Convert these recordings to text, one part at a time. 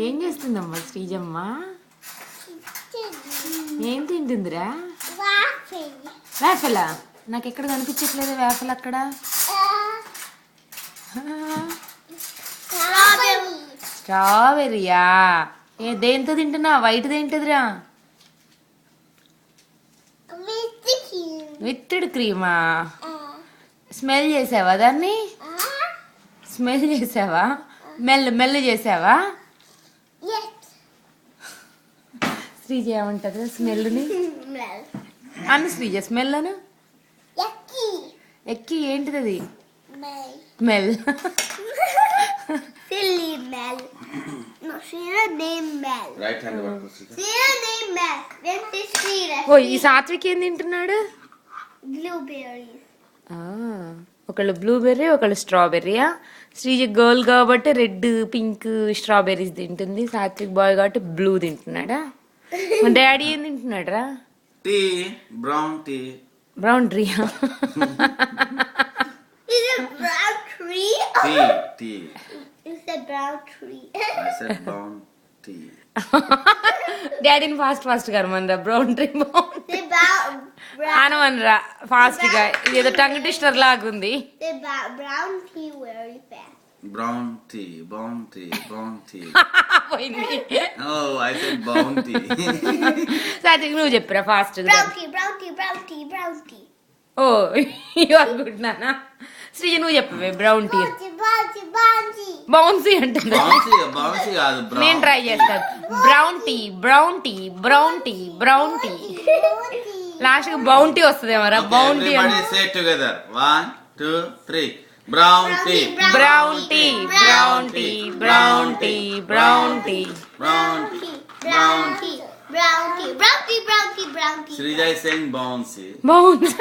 ఏం చేస్తుందమ్మా శ్రీజమ్మ? ఏం తింటుందిరా? వేఫలా? నాకు ఎక్కడ కనిపించట్లేదు వేఫల్ అక్కడ. స్ట్రాబెర్రీయా? దేంతో తింటున్నా? వైట్ దేంటదిరా? విత్డ్ క్రీమా? స్మెల్ చేసావా దాన్ని? స్మెల్ చేసావా? మెల్లు చేసావా? శ్రీజ ఏమంటది స్మెల్ని? అను శ్రీజ స్మెల్ అను. ఎక్కి ఏంటిది అది? స్మెల్. ఓ ఈ సాత్విక్ ఏం తింటున్నాడు? ఒకళ్ళు బ్లూబెర్రీ ఒకళ్ళు స్ట్రాబెర్రీయా? శ్రీజ గర్ల్ కాబట్టి రెడ్ పింక్ స్ట్రాబెర్రీస్ తింటుంది. సాత్విక్ బాయ్ కాబట్టి బ్లూ తింటున్నాడా? డాడీ ఏం తింటున్నాడు రా? Tea, brown tea. బ్రౌన్ ట్రీయా? Tea. It's a brown tree. I said brown tea. డాడీని ఫాస్ట్ గా అనమనరా. బ్రౌన్ ట్రీ The అనమనరా ఫాస్ట్ గా. ఇదేదో టంగ్ ట్విస్టర్ లాగుంది. brown tea very fast. Brown tea, brown tea, brown tea. పోయింది. Oh, I said brown tea. Satvik నువ్వు చెప్పరా ఫాస్ట్ గా. Brown tea, brown tea, brown tea, brown tea. Oh you are good నానా. శ్రీజ నువ్వు చెప్పవే బ్రౌన్ టీ. బౌన్సీ అంటుందా? Bouncy కాదు brown. నేను ట్రై చేస్తాను. Brown tea, brown tea, brown tea, brown tea. Last కి బౌన్ టీ వస్తుందేమో రా. బౌన్ tea. Everybody say together. 1, 2, 3. Brown tea. Brown tea, brown tea, brown tea, brown tea. Brown tea. Brown tea. Brown tea, brown tea, brown tea, brown tea. Srija is saying bouncy. Bounce.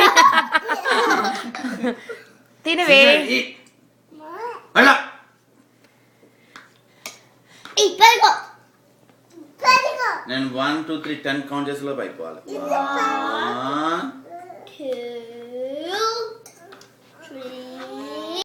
తినవే. Eat. Hala. Hey, let go. Let go. నేను 1, 2, 3 10 count చేసి లోపు అయిపోవాలి. 1, 2.